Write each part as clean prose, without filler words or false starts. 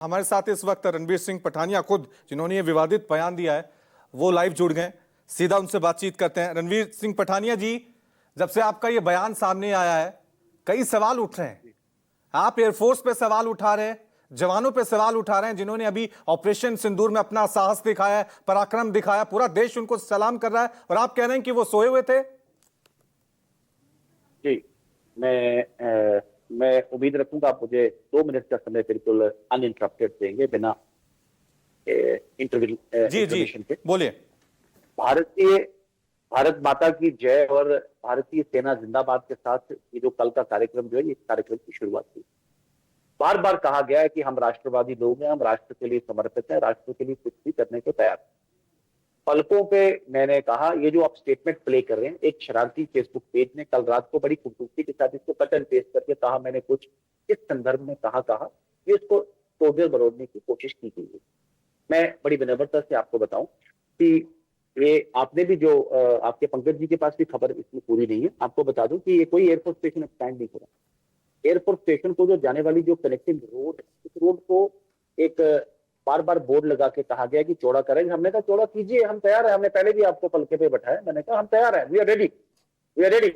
हमारे साथ इस वक्त रणवीर सिंह पठानिया खुद, जिन्होंने ये विवादित बयान दिया है, वो लाइव जुड़ गए। सीधा उनसे बातचीत करते हैं। रणवीर सिंह पठानिया जी, जब से आपका ये बयान सामने आया है, कई सवाल उठ रहे हैं। आप एयरफोर्स पे सवाल उठा रहे हैं, जवानों पे सवाल उठा रहे हैं, जिन्होंने अभी ऑपरेशन सिंदूर में अपना साहस दिखाया, पराक्रम दिखाया, पूरा देश उनको सलाम कर रहा है, और आप कह रहे हैं कि वो सोए हुए थे। जी, मैं उम्मीद रखूंगा आप मुझे 2 मिनट का समय बिल्कुल अनइंटरप्टेड देंगे, बिना जी के। बोलिए। भारत माता की जय और भारतीय सेना जिंदाबाद के साथ ये जो कल का कार्यक्रम जो है, इस कार्यक्रम की शुरुआत हुई। बार बार कहा गया है कि हम राष्ट्रवादी लोग हैं, हम राष्ट्र के लिए समर्पित हैं, राष्ट्र के लिए कुछ भी करने को तैयार। पलकों पे मैंने कहा, ये जो आप स्टेटमेंट प्ले कर रहे हैं, एक शरारती फेसबुक पेज ने कल रात को बड़ी खूबसूरती के साथ इसको कट एंड पेस्ट करके कहा मैंने कुछ इस संदर्भ में कहा कि इसको तोड़ने मरोड़ने की कोशिश की गई है। मैं बड़ी विनम्रता से आपको बताऊं कि ये आपने भी जो आपके पंकज जी के पास भी खबर इसमें पूरी नहीं है, आपको बता दूं कि ये कोई एयरफोर्स स्टेशन एक्सपैंड नहीं हो रहा। एयरफोर्स स्टेशन को जो जाने वाली जो कनेक्टिंग रोड, इस रोड को एक बार बार बोर्ड लगा के कहा गया कि चौड़ा करेंगे। हमने कहा चौड़ा कीजिए, हम तैयार हैं। हमने पहले भी आपको पलके पे बैठाया, मैंने कहा हम तैयार हैं, वी आर रेडी।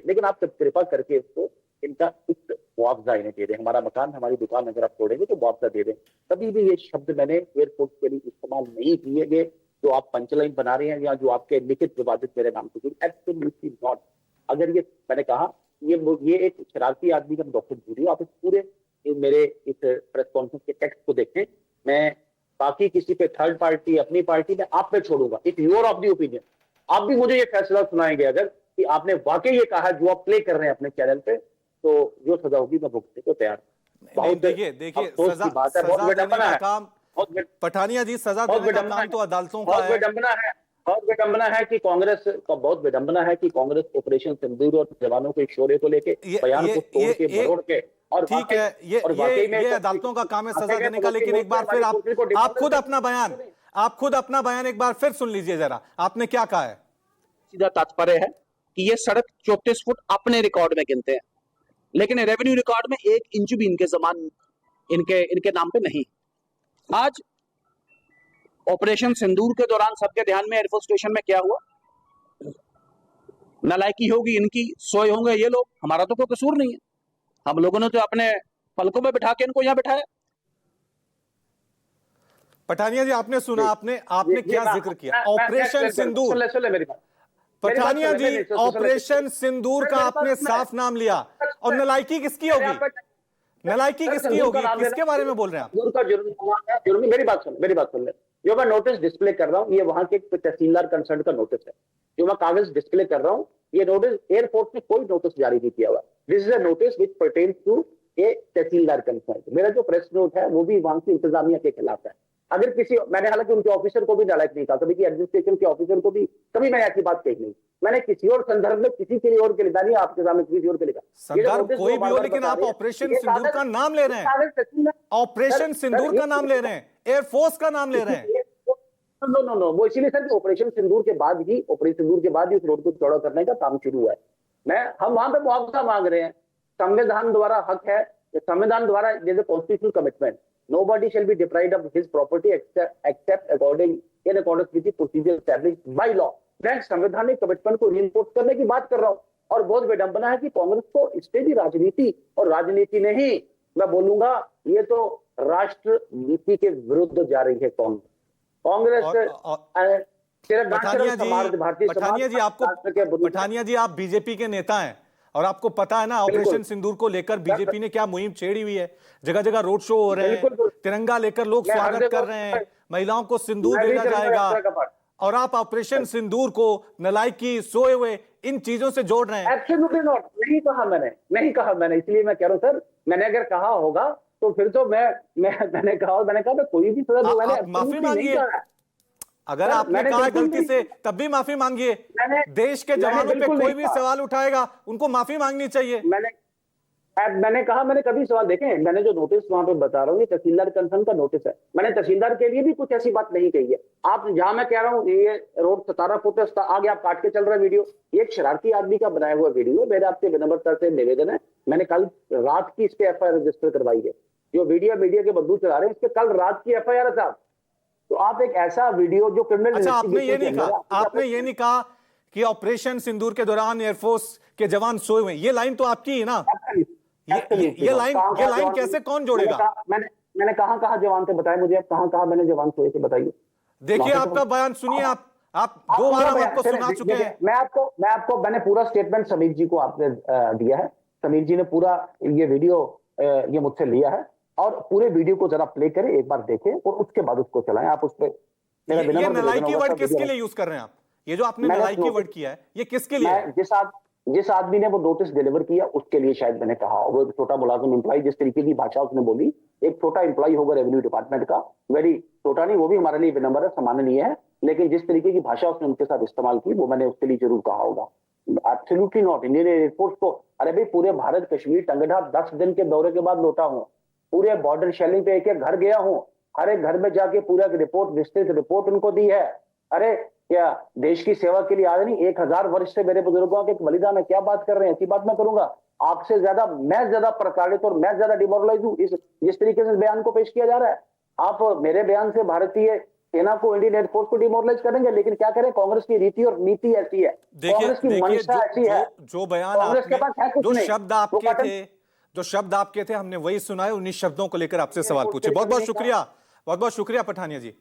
लेकिन आप कृपा करके इसको इनका उचित मुआवजा इन्हें दे दें। हमारा मकान, हमारी दुकान अगर आप तोड़ेंगे तो मुआवजा दे दें। कभी भी ये शब्द मैंने एयरपोर्ट के लिए इस्तेमाल नहीं किए गए, जो आप पंचलाइन बना रहे हैं या जो आपके लिखित विवादित मेरे नाम से, एब्सोल्युटली नॉट। अगर ये मैंने कहा ये एक शरारती आदमी का डॉक्टर झूठी, आप इस पूरे मेरे इस प्रेस कॉन्फ्रेंस के टेक्स्ट को देखें। मैं बाकी किसी पे थर्ड पार्टी, अपनी पार्टी में आप पे छोड़ूंगा। If you are of the opinion, आप भी मुझे ये फैसला सुनाएंगे अगर कि आपने वाकई ये कहा जो आप प्ले कर रहे हैं अपने चैनल पे, तो जो सजा होगी मैं भुगतने को तैयार हूं। देखिए सजा देने का काम, पठानिया जी, सजा देने का काम तो अदालतों का है। बहुत विडंबना है कि कांग्रेस का, बहुत विडंबना है कि कांग्रेस ऑपरेशन सिंदूर और जवानों के शौर्य को लेके बयान को तोड़ के मरोड़ के, और ठीक है, ये अदालतों का काम है सजा देने का। लेकिन एक बार फिर आप खुद अपना बयान एक बार फिर सुन लीजिए जरा, आपने क्या कहा है। सीधा तात्पर्य है कि ये सड़क 34 फुट अपने रिकॉर्ड में गिनते हैं, लेकिन रेवेन्यू रिकॉर्ड में 1 इंच भी इनके समान इनके नाम पे नहीं। आज ऑपरेशन सिंदूर के दौरान सबके ध्यान में एयरफोर्स स्टेशन में क्या हुआ, नालायकी होगी इनकी, सोए होंगे ये लोग, हमारा तो कोई कसूर नहीं है। हम लोगों ने तो अपने पलकों में बिठा के इनको यहां बिठाया। पठानिया जी, आपने सुना, आपने क्या जिक्र किया, ऑपरेशन सिंदूर। पठानिया जी, ऑपरेशन सिंदूर का आपने साफ नाम लिया, और नालायकी किसकी होगी? नालायकी किसकी होगी? किसके बारे में बोल रहे हैं आप? मेरी बात सुन ले। जो मैं नोटिस डिस्प्ले कर रहा हूँ, ये वहां के तहसीलदार कंसर्न का नोटिस है। जो मैं कागज डिस्प्ले कर रहा हूँ, ये नोटिस एयरपोर्ट ने कोई नोटिस जारी नहीं किया हुआ। This is a notice which pertains to a tehsildar concern. मेरा जो प्रेस नोट है वो भी वहां की इंतजामिया के खिलाफ है। अगर किसी, मैंने हालांकि उनके ऑफिसर को भी नालायक नहीं कहा, कभी की एडमिनिस्ट्रेशन के ऑफिसर को भी कभी मैंने ऐसी बात कही नहीं। मैंने किसी और संदर्भ में किसी के लिए और के लिए नहीं, आपके सामने किसी और के लिए संदर्भ कोई भी हो, लेकिन आप ऑपरेशन सिंदूर का नाम ले रहे हैं, ऑपरेशन सिंदूर का नाम ले रहे हैं, एयरफोर्स का नाम ले रहे हैं। नो, वो इसीलिए सर कि ऑपरेशन सिंदूर के बाद ही उस रोड को चौड़ा करने का काम शुरू हुआ है। हम वहां पे मुआवजा मांग रहे हैं। संविधान द्वारा हक है, संविधान द्वारा जैसे constitutional commitment, nobody shall be deprived of his property except in accordance with the procedure established by law। मैं संवैधानिक कमिटमेंट को रीइंफोर्स करने की बात कर रहा हूं। और बहुत विडंबना है कि कांग्रेस को इस पे भी राजनीति, और राजनीति नहीं, मैं बोलूंगा ये तो राष्ट्र नीति के विरुद्ध जा रही है कांग्रेस। पठानिया जी, आप बीजेपी के नेता हैं, और आपको पता है ना ऑपरेशन सिंदूर को लेकर बीजेपी ने क्या मुहिम छेड़ी हुई है। जगह जगह रोड शो हो रहे हैं, तिरंगा लेकर लोग स्वागत कर रहे हैं, महिलाओं को सिंदूर भेजा जाएगा, और आप ऑपरेशन सिंदूर को नालायकी, सोए हुए, इन चीजों से जोड़ रहे हैं। एब्सोल्युटली नॉट, नहीं कहा मैंने, इसलिए मैं कह रहा हूं सर, मैंने अगर कहा होगा तो फिर तो मैंने कहा कोई भी सदस्य, मैंने माफी मांगिए। अगर आपने कहा गलती से, तब भी माफी मांगिए। देश के जवानों पे कोई भी सवाल उठाएगा, उनको माफी मांगनी चाहिए। मैंने कहा, मैंने कभी सवाल देखे, मैंने जो नोटिस वहां पे बता रहा हूँ, ये तहसीलदार कंसर्न का नोटिस है। मैंने तहसीलदार के लिए भी कुछ ऐसी बात नहीं कही है। आप जहां मैं कह रहा हूँ ये रोड 17 फुट आगे आप काट के चल रहा है वीडियो, ये एक शरारती आदमी का बनाया हुआ वीडियो। मेरे आपसे विनम्रता से निवेदन है, मैंने कल रात की इस पे FIR रजिस्टर करवाई है जो मीडिया के बंदूक चला रहे हैं, इसके कल रात की एफआईआर है साहब। तो आप एक ऐसा वीडियो जो क्रिमिनल अच्छा, आपने ये नहीं कहा, आपने ये नहीं कहा कि ऑपरेशन सिंदूर के दौरान एयरफोर्स के जवान सोए हुए हैं। ये लाइन तो आपकी है ना? ये लाइन कैसे कौन जोड़ेगा? मैंने कहा जवान थे, बताए मुझे कहाँ मैंने जवान सोए थे, बताइए। देखिए आपका बयान सुनिए, आप 2 बार हम आपको सुना चुके हैं। मैंने पूरा स्टेटमेंट समीर जी को आपने दिया है। समीर जी ने पूरा ये वीडियो ये मुझसे लिया है, और पूरे वीडियो को जरा प्ले करें, एक बार देखें और उसके बाद उसको चलाएं। आप उस पर ये नलायकी वर्ड किसके लिए यूज कर रहे हैं आप? ये जो आपने नलायकी वर्ड किया है, ये किसके लिए? जिस आदमी ने वो नोटिस डिलीवर किया उसके लिए शायद मैंने कहा। वो एक छोटा मुलाजिम एम्प्लॉय, जिस तरीके की भाषा उसने बोली, एक छोटा एम्प्लॉय होगा रेवेन्यू डिपार्टमेंट का, वेरी छोटा नहीं, वो भी हमारे लिए विनम्र है, सम्माननीय है, लेकिन जिस तरीके की भाषा उसने उनके साथ इस्तेमाल की, वो मैंने उसके लिए जरूर कहा होगा। Absolutely not. इंडियन एयरफोर्स को, अरे भाई पूरे भारत कश्मीर टंगढ़ा 10 दिन के दौरे के बाद लौटा हूं, पूरे बॉर्डर शेलिंग पे एक एक घर गया हूं, हर एक घर में जाके पूरा रिपोर्ट, विस्तृत रिपोर्ट उनको दी है। अरे क्या देश की सेवा के लिए आज नहीं, 1000 वर्ष से मेरे बुजुर्गों के बलिदान है, क्या बात कर रहे हैं? ऐसी बात मैं करूंगा आपसे ज्यादा, मैं ज्यादा प्रताड़ित और मैं ज्यादा डिमोरलाइज हूं जिस तरीके से बयान को पेश किया जा रहा है। आप मेरे बयान से भारतीय सेना को, इंडियन एयरफोर्स को डिमोरलाइज करेंगे, लेकिन क्या करें, कांग्रेस की रीति और नीति ऐसी है, कांग्रेस की मंशा ऐसी है। जो बयान कांग्रेस के पास है कुछ नहीं। जो शब्द आपके थे हमने वही सुनाए। उन्हीं शब्दों को लेकर आपसे सवाल पूछे। बहुत बहुत शुक्रिया पठानिया जी।